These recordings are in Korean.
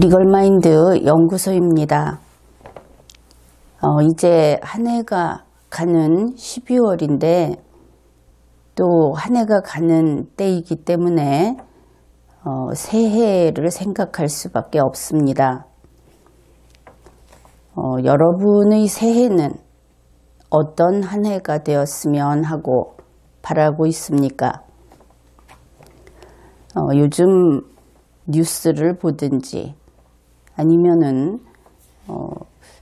리걸마인드 연구소입니다. 이제 한 해가 가는 12월인데 또 한 해가 가는 때이기 때문에 새해를 생각할 수밖에 없습니다. 여러분의 새해는 어떤 한 해가 되었으면 하고 바라고 있습니까? 요즘 뉴스를 보든지 아니면은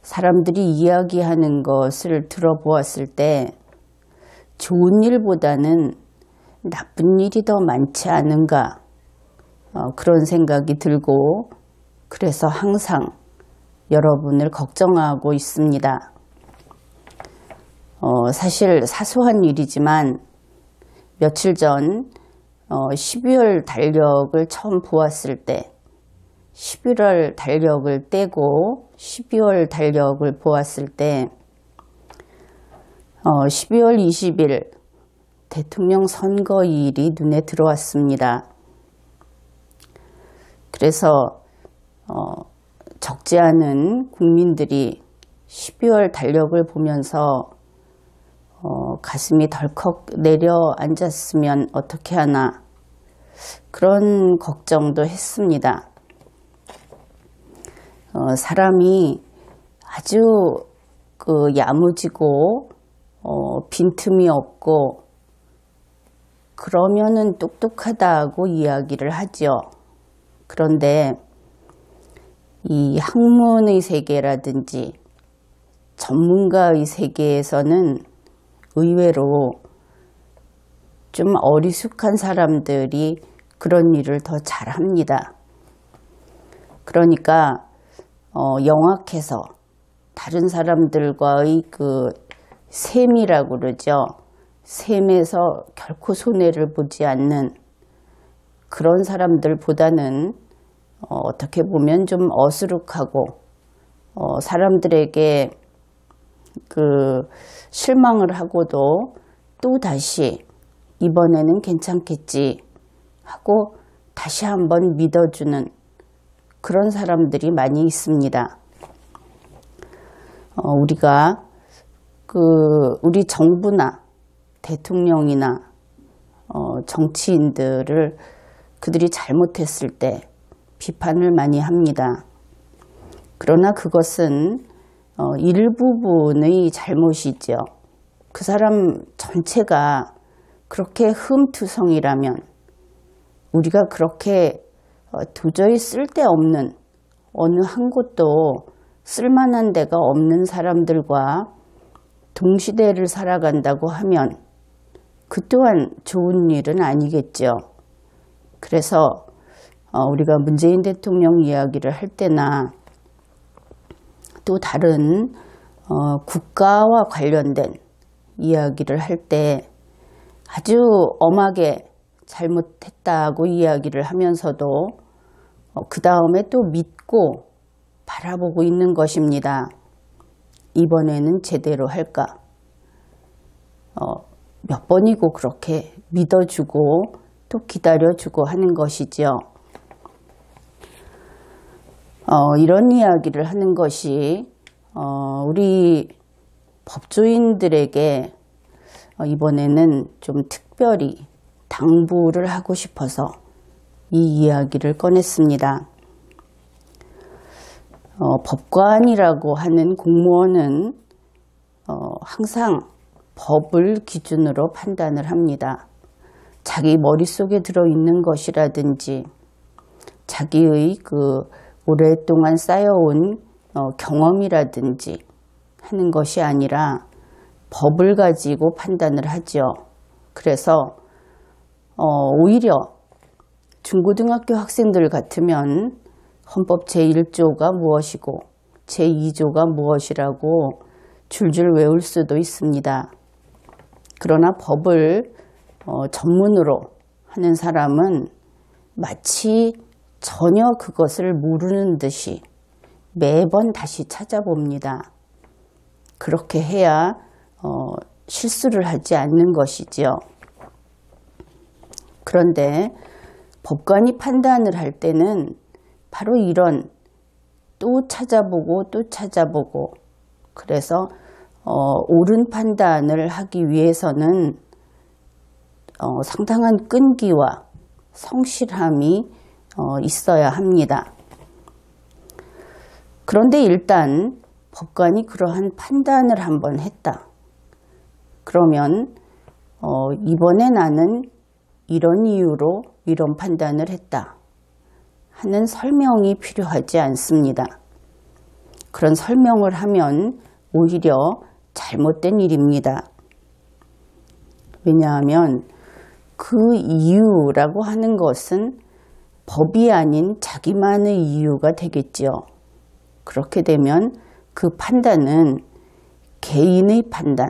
사람들이 이야기하는 것을 들어보았을 때 좋은 일보다는 나쁜 일이 더 많지 않은가 그런 생각이 들고 그래서 항상 여러분을 걱정하고 있습니다. 사실 사소한 일이지만 며칠 전 12월 달력을 처음 보았을 때 11월 달력을 떼고 12월 달력을 보았을 때 12월 20일 대통령 선거일이 눈에 들어왔습니다. 그래서 적지 않은 국민들이 12월 달력을 보면서 가슴이 덜컥 내려앉았으면 어떻게 하나 그런 걱정도 했습니다. 사람이 아주 야무지고 빈틈이 없고 그러면은 똑똑하다고 이야기를 하죠. 그런데 이 학문의 세계라든지 전문가의 세계에서는 의외로 좀 어리숙한 사람들이 그런 일을 더 잘합니다. 그러니까 영악해서 다른 사람들과의 그 셈이라고 그러죠. 셈에서 결코 손해를 보지 않는 그런 사람들보다는 어떻게 보면 좀 어수룩하고 사람들에게 실망을 하고도 또 다시 이번에는 괜찮겠지 하고 다시 한번 믿어주는 그런 사람들이 많이 있습니다. 우리가 우리 정부나 대통령이나 정치인들을 그들이 잘못했을 때 비판을 많이 합니다. 그러나 그것은 일부분의 잘못이죠. 그 사람 전체가 그렇게 흠투성이라면 우리가 그렇게 도저히 쓸데없는 어느 한 곳도 쓸만한 데가 없는 사람들과 동시대를 살아간다고 하면 그 또한 좋은 일은 아니겠죠. 그래서 우리가 문재인 대통령 이야기를 할 때나 또 다른 국가와 관련된 이야기를 할 때 아주 엄하게 잘못했다고 이야기를 하면서도 그 다음에 또 믿고 바라보고 있는 것입니다. 이번에는 제대로 할까? 몇 번이고 그렇게 믿어주고 또 기다려주고 하는 것이죠. 이런 이야기를 하는 것이 우리 법조인들에게 이번에는 좀 특별히 당부를 하고 싶어서 이 이야기를 꺼냈습니다. 법관이라고 하는 공무원은 항상 법을 기준으로 판단을 합니다. 자기 머릿속에 들어있는 것이라든지 자기의 오랫동안 쌓여온 경험이라든지 하는 것이 아니라 법을 가지고 판단을 하죠. 그래서 오히려 중고등학교 학생들 같으면 헌법 제1조가 무엇이고 제2조가 무엇이라고 줄줄 외울 수도 있습니다. 그러나 법을 전문으로 하는 사람은 마치 전혀 그것을 모르는 듯이 매번 다시 찾아봅니다. 그렇게 해야 실수를 하지 않는 것이지요. 그런데 법관이 판단을 할 때는 바로 이런 또 찾아보고 또 찾아보고, 그래서 옳은 판단을 하기 위해서는 상당한 끈기와 성실함이 있어야 합니다. 그런데 일단 법관이 그러한 판단을 한번 했다. 그러면 이번에 나는 이런 이유로 이런 판단을 했다 하는 설명이 필요하지 않습니다. 그런 설명을 하면 오히려 잘못된 일입니다. 왜냐하면 그 이유라고 하는 것은 법이 아닌 자기만의 이유가 되겠지요. 그렇게 되면 그 판단은 개인의 판단,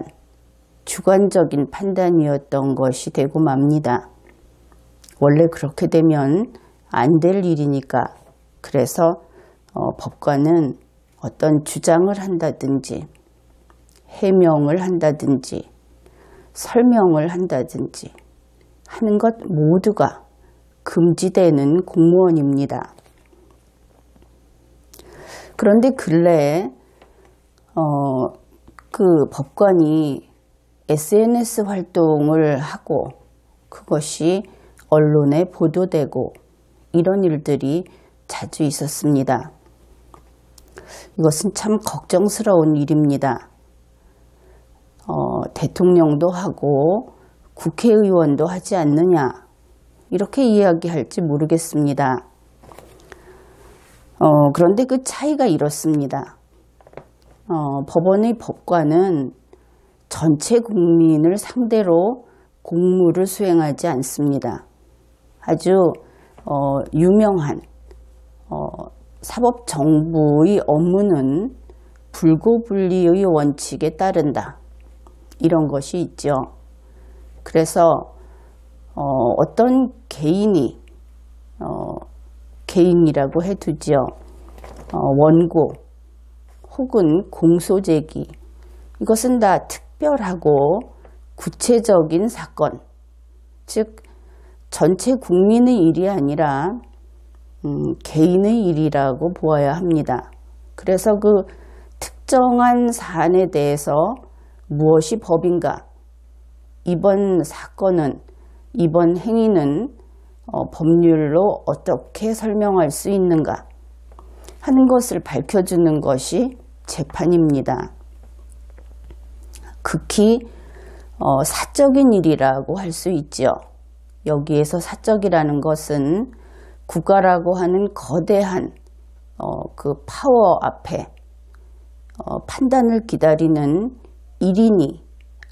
주관적인 판단이었던 것이 되고 맙니다. 원래 그렇게 되면 안 될 일이니까. 그래서 법관은 어떤 주장을 한다든지 해명을 한다든지 설명을 한다든지 하는 것 모두가 금지되는 공무원입니다. 그런데 근래에 그 법관이 SNS 활동을 하고 그것이 언론에 보도되고 이런 일들이 자주 있었습니다. 이것은 참 걱정스러운 일입니다. 대통령도 하고 국회의원도 하지 않느냐 이렇게 이야기할지 모르겠습니다. 그런데 그 차이가 이렇습니다. 법원의 법관은 전체 국민을 상대로 공무를 수행하지 않습니다. 아주 유명한 사법정부의 업무는 불고불리의 원칙에 따른다. 이런 것이 있죠. 그래서 어떤 개인이 개인이라고 해두죠. 원고 혹은 공소제기 이것은 다 특별하고 구체적인 사건, 즉 전체 국민의 일이 아니라 개인의 일이라고 보아야 합니다. 그래서 그 특정한 사안에 대해서 무엇이 법인가, 이번 사건은, 이번 행위는 법률로 어떻게 설명할 수 있는가 하는 것을 밝혀주는 것이 재판입니다. 극히 사적인 일이라고 할 수 있죠. 여기에서 사적이라는 것은 국가라고 하는 거대한 그 파워 앞에 판단을 기다리는 1인이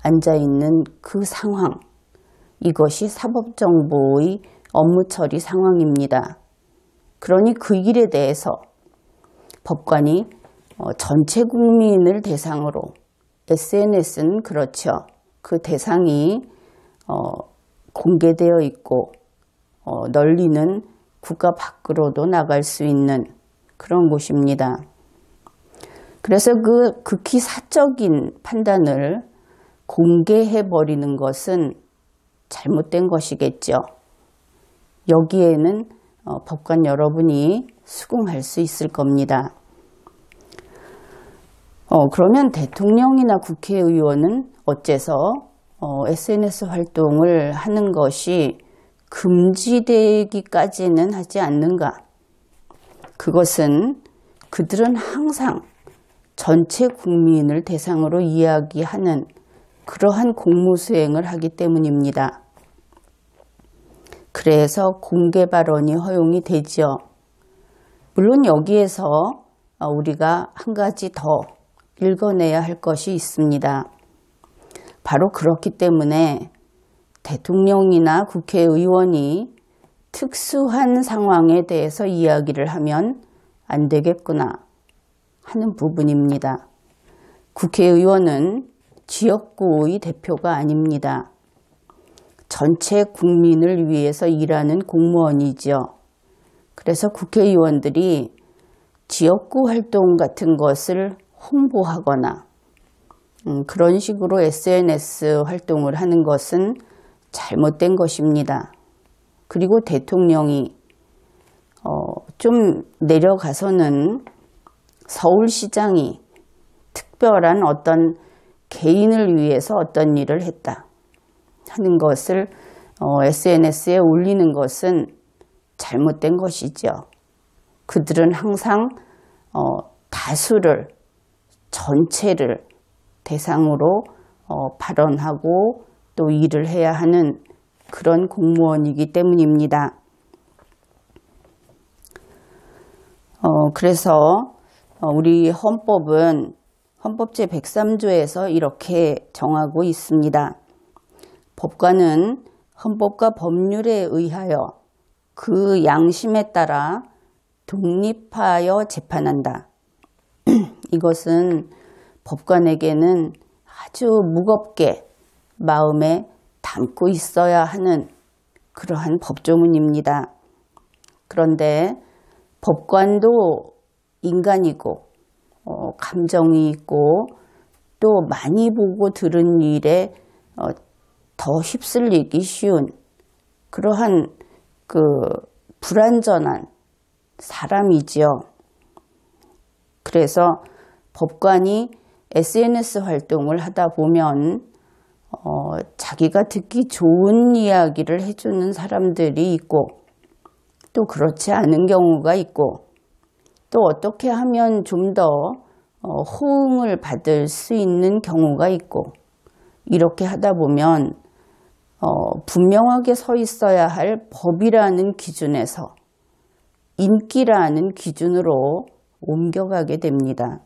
앉아있는 그 상황, 이것이 사법정보의 업무 처리 상황입니다. 그러니 그 일에 대해서 법관이 전체 국민을 대상으로, SNS는 그렇죠. 그 대상이 공개되어 있고 널리는 국가 밖으로도 나갈 수 있는 그런 곳입니다. 그래서 그 극히 사적인 판단을 공개해버리는 것은 잘못된 것이겠죠. 여기에는 법관 여러분이 수긍할 수 있을 겁니다. 그러면 대통령이나 국회의원은 어째서 SNS 활동을 하는 것이 금지되기까지는 하지 않는가? 그것은 그들은 항상 전체 국민을 대상으로 이야기하는 그러한 공무 수행을 하기 때문입니다. 그래서 공개 발언이 허용이 되죠. 물론 여기에서 우리가 한 가지 더 읽어내야 할 것이 있습니다. 바로 그렇기 때문에 대통령이나 국회의원이 특수한 상황에 대해서 이야기를 하면 안 되겠구나 하는 부분입니다. 국회의원은 지역구의 대표가 아닙니다. 전체 국민을 위해서 일하는 공무원이죠. 그래서 국회의원들이 지역구 활동 같은 것을 홍보하거나 그런 식으로 SNS 활동을 하는 것은 잘못된 것입니다. 그리고 대통령이 좀 내려가서는 서울시장이 특별한 어떤 개인을 위해서 어떤 일을 했다 하는 것을 SNS에 올리는 것은 잘못된 것이죠. 그들은 항상 다수를, 전체를 대상으로 발언하고 또 일을 해야 하는 그런 공무원이기 때문입니다. 그래서 우리 헌법은 헌법 제103조에서 이렇게 정하고 있습니다. 법관은 헌법과 법률에 의하여 그 양심에 따라 독립하여 재판한다. 이것은 법관에게는 아주 무겁게 마음에 담고 있어야 하는 그러한 법조문입니다. 그런데 법관도 인간이고 감정이 있고 또 많이 보고 들은 일에 더 휩쓸리기 쉬운 그러한 그 불완전한 사람이지요. 그래서 법관이 SNS 활동을 하다 보면 자기가 듣기 좋은 이야기를 해주는 사람들이 있고 또 그렇지 않은 경우가 있고 또 어떻게 하면 좀 더 호응을 받을 수 있는 경우가 있고 이렇게 하다 보면 분명하게 서 있어야 할 법이라는 기준에서 인기라는 기준으로 옮겨가게 됩니다.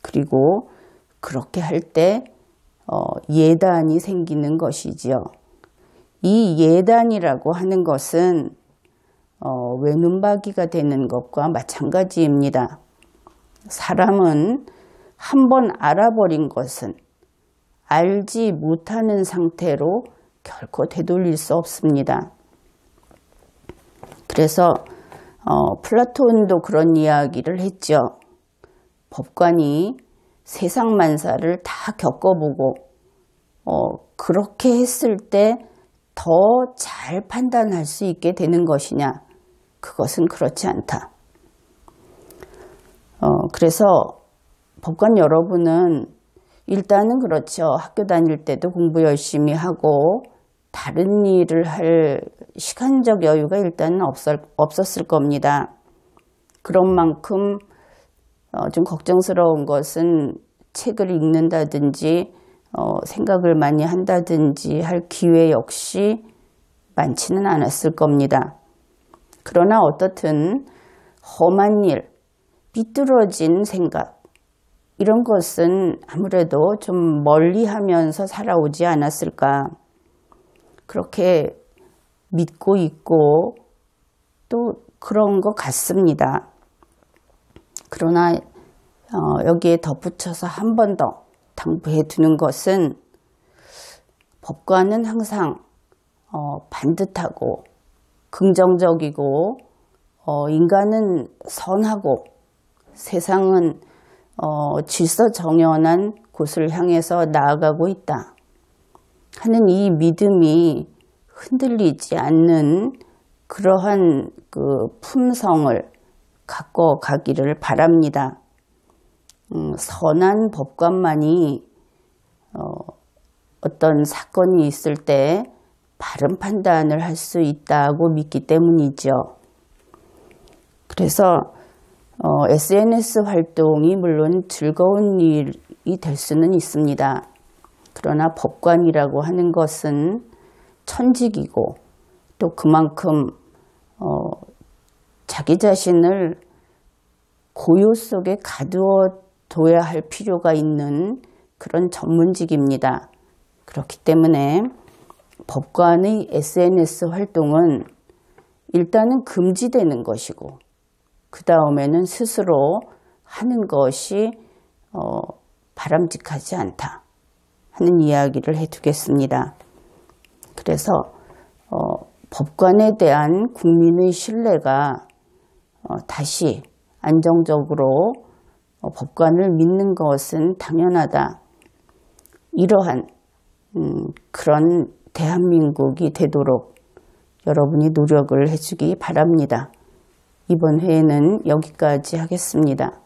그리고 그렇게 할 때 예단이 생기는 것이지요. 이 예단이라고 하는 것은 외눈박이가 되는 것과 마찬가지입니다. 사람은 한번 알아버린 것은 알지 못하는 상태로 결코 되돌릴 수 없습니다. 그래서 플라톤도 그런 이야기를 했죠. 법관이 세상 만사를 다 겪어보고 그렇게 했을 때 더 잘 판단할 수 있게 되는 것이냐? 그것은 그렇지 않다. 그래서 법관 여러분은 일단은 그렇죠. 학교 다닐 때도 공부 열심히 하고 다른 일을 할 시간적 여유가 일단은 없었을 겁니다. 그런 만큼 좀 걱정스러운 것은 책을 읽는다든지 생각을 많이 한다든지 할 기회 역시 많지는 않았을 겁니다. 그러나 어떻든 험한 일, 삐뚤어진 생각 이런 것은 아무래도 좀 멀리하면서 살아오지 않았을까 그렇게 믿고 있고 또 그런 것 같습니다. 그러나 여기에 덧붙여서 한 번 더 당부해 두는 것은 법관은 항상 반듯하고 긍정적이고 인간은 선하고 세상은 질서정연한 곳을 향해서 나아가고 있다 하는 이 믿음이 흔들리지 않는 그러한 그 품성을 갖고 가기를 바랍니다. 선한 법관만이 어떤 사건이 있을 때 바른 판단을 할 수 있다고 믿기 때문이죠. 그래서 SNS 활동이 물론 즐거운 일이 될 수는 있습니다. 그러나 법관이라고 하는 것은 천직이고 또 그만큼 자기 자신을 고요 속에 가두어둬야 할 필요가 있는 그런 전문직입니다. 그렇기 때문에 법관의 SNS 활동은 일단은 금지되는 것이고 그 다음에는 스스로 하는 것이 바람직하지 않다 하는 이야기를 해두겠습니다. 그래서 법관에 대한 국민의 신뢰가 다시 안정적으로 법관을 믿는 것은 당연하다. 이러한 그런 대한민국이 되도록 여러분이 노력을 해주기 바랍니다. 이번 회에는 여기까지 하겠습니다.